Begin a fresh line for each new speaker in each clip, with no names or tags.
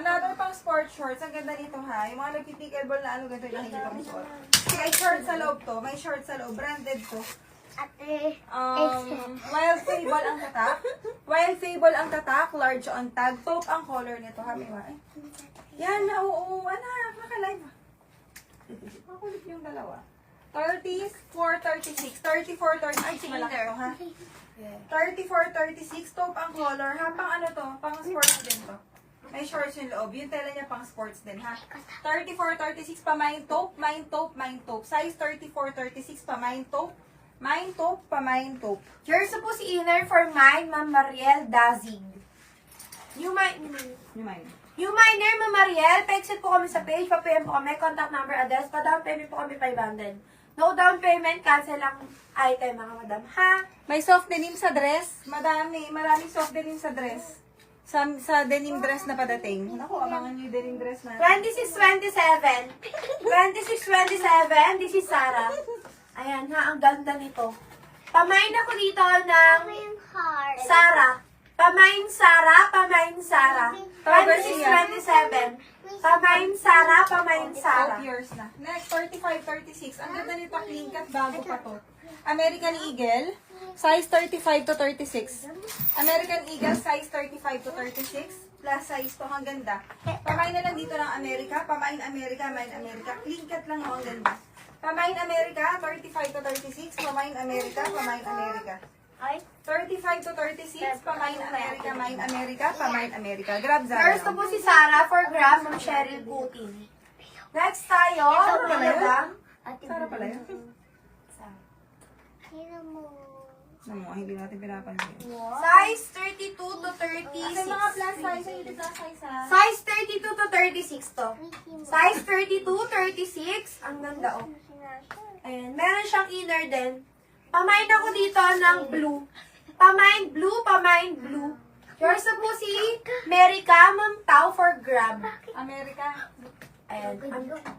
Another pang sport shorts. Ang ganda nito ha. Yung mga nagpipickleball na ano, ganito yung nakikita mo suot. May shorts sa loob to. May shorts sa loob. Branded to. Wild Fable ang tatak. Wild Fable ang tatak. Large on tag. Taupe ang color nito. Ha, may mga. Yan na, oo. Anak, naka-live. Makulit yung dalawa. 34, 36. 34, 36. Malaki to, ha? 34, 36. Taupe ang color. Ha, pang ano to? Pang sports din to. May shorts yung loob. Yung tela niya pang sports din, ha? 34, 36. Pamain taupe. Main taupe. Main taupe. Size 34, 36. Pamain taupe. Main taupe. Pamain taupe.
Jersey po si inner for mine, Ma'am Mariel Dazig. Yung minor, Ma'am Mariel, pa-exit po kami sa page, pa-PM po kami, contact number, address, pa-down payment po kami 500. No down payment, cancel ang item mga madam, ha?
May soft denim sa dress. Madami. Maraming soft denim sa dress. Sa denim dress na padating. Naku, abangan niyo yung denim dress na.
2627. 2627, this is Sarah. Ayan ha, ang ganda nito. Pamain ako dito ng Sarah. Pamain Sarah, pamain Sarah. 2627. Pamain Sarah, pamain Sarah.
12 years na. Next, 35, 36. Ang ganda nito, clean cut, bago pa to. American Eagle, size 35 to 36. American Eagle, size 35 to 36. Plus size to, ang ganda. Pamain na lang dito ng America. Pamain America, main America. Clean cut lang, ang ganda. Pamain America, 35 to 36. Pamain America, pamain America. 35 to 36. Pamain America, main America, pamain America. Grab Zara.
First po si Sarah for grab ng Cheryl Putin. Next tayo,
pala yun?
madam.
Sarah pala yun. Ano mo, hindi natin pinapansin.
Size 32 to 36.
Kasi mga plus size, hindi plus size ha.
Size 32 to 36 to. Size 32, 36. Ang ganda, oh. Ayan. Meron siyang inner din. Pamain ako dito ng blue. Pamain blue, pamain blue. Yours na po si Merica, Ma'am Tao for grab.
America.
Ayan.
America.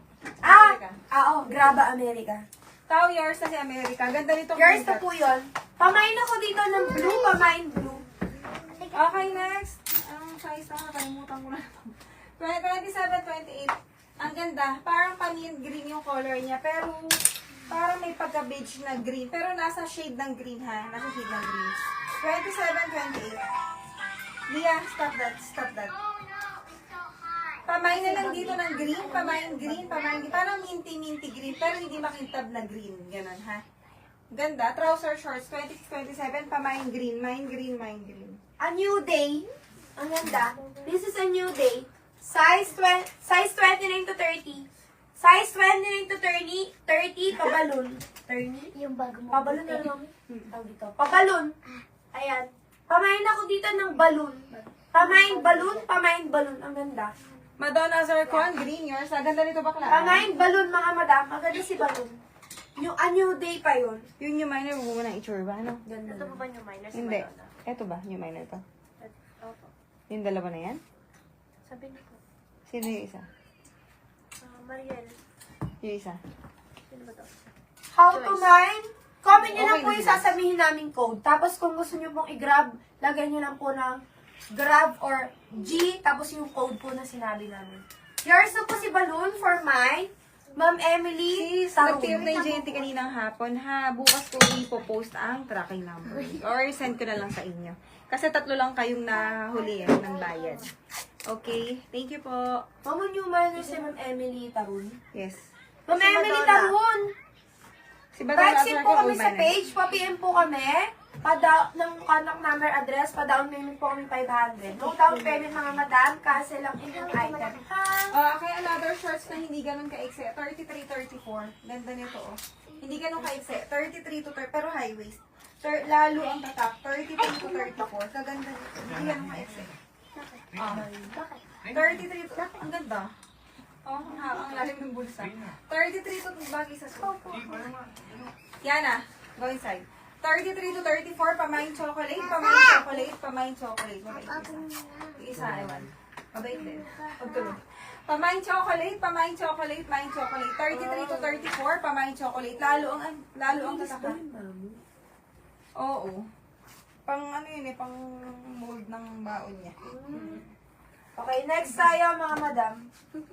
Graba America.
Tao, yours na si America. Ganda nito.
Yours na po yun. Pamain ako dito ng blue, pamain blue.
Okay, next. Ang size na, nakalimutan ko na ito. 27, 28. Ang ganda. Parang panin green yung color niya. Pero, parang may pagka-beige na green. Pero nasa shade ng green, ha? Nasa shade ng green. 27, 28. Lia, stop that. Stop that. Pamain na lang dito ng green. Pamain green. Pamain green. Parang minty green. Pero hindi makintab na green. Ganon, ha? Ganda. Trouser shorts. 26, 27. Pamain green. Main green. Main green.
A new day. Ang ganda. This is a new day. Size 29 to 30. Size 29 to 30, pabalon. 30?
Yung bago mo.
Pabalon na lang. Tawag dito. Pabalon. Ayan. Pamain ako dito ng balloon. Pamain balloon. Ang ganda.
Madonna Zircon. Green yours. Ang ganda nito bakla.
Pamain balloon, mga madam. Ang ganda si balloon. A new day pa yun.
Yung new minor, huwag mo na i-chore ba? Ano?
Ganda.
Ito ba yung minor?
Hindi. Eto ba? New minor to?
Opo.
Yung dalawa na yan?
Sabi niyo po.
Sino yung isa?
Mariel.
Yung isa?
Sino ba to?
How to mine? Comment nyo lang
Okay
po
na
yung
yan.
sasabihin namin code. Tapos kung gusto nyo pong i-grab, lagay nyo lang po ng grab or G, tapos yung code po na sinabi namin. Yours na po si Balloon for mine. Ma'am Emily,
Nag-PM na yung JNT kaninang hapon, ha? Bukas ko ipopost ang tracking number. Or send ko na lang sa inyo. Kasi 3 lang kayong nahuli ng bayad. Okay? Thank you po.
Ma'am Newman si Ma'am Emily Tarun.
Yes.
Ma'am
Si
Emily
Madonna.
Tarun!
Si Badal
Pa-exit po kami sa page, pa-PM po kami. Ng contact number, address, pa-down payment po kami 500. No down payment mga madam, cancel lang inyong item. Ha?
Okay, another shorts na hindi ganun ka-exe. 33, 34. Ganda nito, oh. Hindi ganun ka-exe. 33 to 30, pero high waist. Lalo ang tatak. 33 to 34. Kaganda nito. Hindi ganun ka-exe.
Bakit?
33 to, ang ganda. Oh, ang lalim ng bulsa. 33 to bagay sa suot. Yan ah, go inside. 33 to 34, pamain chocolate, pamain chocolate, pamain chocolate. Mabait isa. Yung isa, ewan. Mabait din. Pagtulog. Pamain chocolate, pamain chocolate, pamain chocolate. 33 to 34, pamain chocolate. Lalo ang tataka. Oo. Pang ano yun eh, pang mold ng baon niya.
Okay, next tayo mga madam.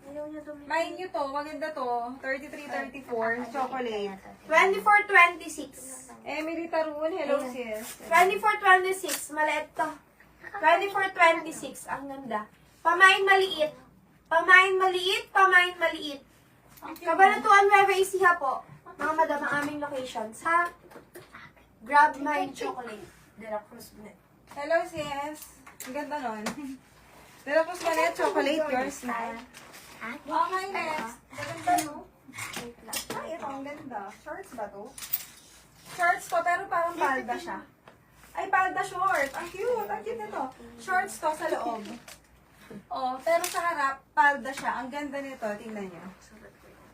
Ayaw niya dumi.
Mind nyo to, maganda to. 33-34, chocolate.
24-26.
Emily Tarun, hello
Ayan.
sis.
24-26, maliit to. 24-26, ang ganda. Pamain maliit. Pamain maliit, pamain maliit. Kabanatuan Nueva Ecija po. Mga madam, ang aming location sa Grab My Chocolate. De La Cruz Net.
Hello sis. Ang ganda nun. Dela po sa net, chocolate, yours na. Okay, next. Maganda no? Ay, ito, ang ganda. Shorts ba to? Shorts to, pero parang palda siya. Ay, palda short. Ang cute. Ang cute nito. Shorts to sa loob. Oh, pero sa harap, palda siya. Ang ganda nito. Tingnan nyo.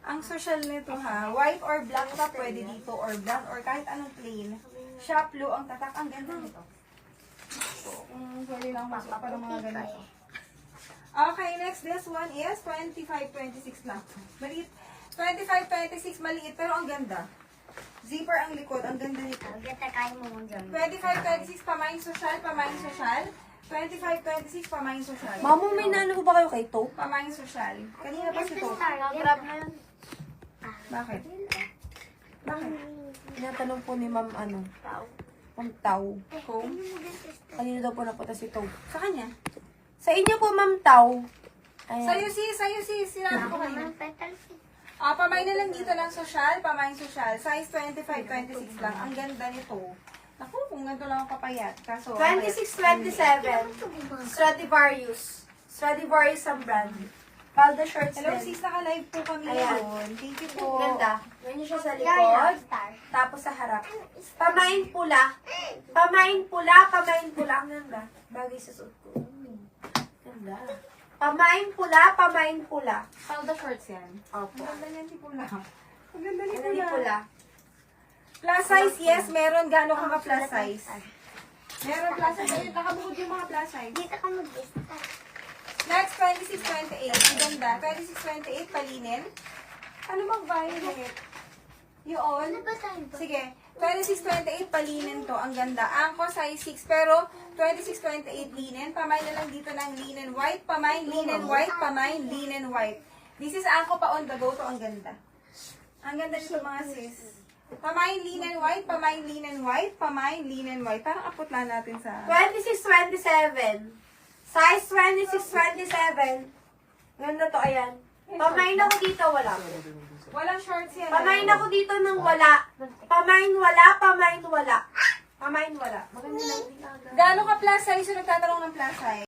Ang social nito ha. White or black top, pwede dito. Or black, or kahit anong plain. Shop blue ang tatak. Ang ganda nito. So, kung pwede lang masok pa ng mga ganito. Okay, next. This one is 25-26 lang. Maliit. 25-26, maliit, pero ang ganda. Zipper ang likod. Ang ganda nito. 25-26, pamain social, pamain social. 25-26, pamain social.
Mamo, may nano ko ba kayo kay Taupe?
Pamain social. Kanina pa si to.
Grab na yun.
Bakit? Bakit?
Tinatanong po ni Ma'am ano,
Tao.
Ma'am Tau.
Kung?
Kanina daw po napunta si Taupe.
Sa kanya?
Sa inyo po, Ma'am Tau. Ayan.
Sa'yo sis. Sinabi ko kanina. Pamain na lang dito lang social, pamain social. Size 25-26 lang. Ang ganda nito. Naku, kung ganito lang ang papayat. Kaso,
26-27. Stradivarius. Stradivarius ang brand. Palda shorts
Hello
din.
sis, naka-live po kami
Ayan.
ngayon. Thank you po.
Ganda. Ganyan siya sa likod. Tapos sa harap. Pamain pula. Pamain pula, pamain pula. Ang ganda. Bagay sa suot ko. Ganda. Pamain pula, pamain pula.
Palda shorts yan.
Opo.
Ang ganda niyan, di pula. Ang ganda ni
Ano ni
pula.
pula?
Plus size, yes, meron. Gano'n ka plus size? Meron plus size. Ayun, nakabukod yung mga plus size.
Dito ka mag-lista.
Next, 26-28. Ang ganda. 26-28, palinin. Ano bang violet? Yun.
Ano ba tayo ba?
Sige. 26-28, palinin to. Ang ganda. Angko size 6, pero 26-28 linen. Pamain na lang dito ng linen white. Pamain, linen white. Pamain, linen white. This is angko pa on the go to. Ang ganda. Ang ganda nito mga sis. Pamain, linen white. Pamain, linen white. Pamain, linen white. Parang aputla natin sa...
26-27. Size 26-27. Ganda to, ayan. Pamain ako dito, wala.
Walang shorts yan.
Pamain ako dito ng wala. Pamain wala, pamain wala. Pamain wala. Maganda lang din.
Gano'n ka plus size yung nagtatanong ng plus size?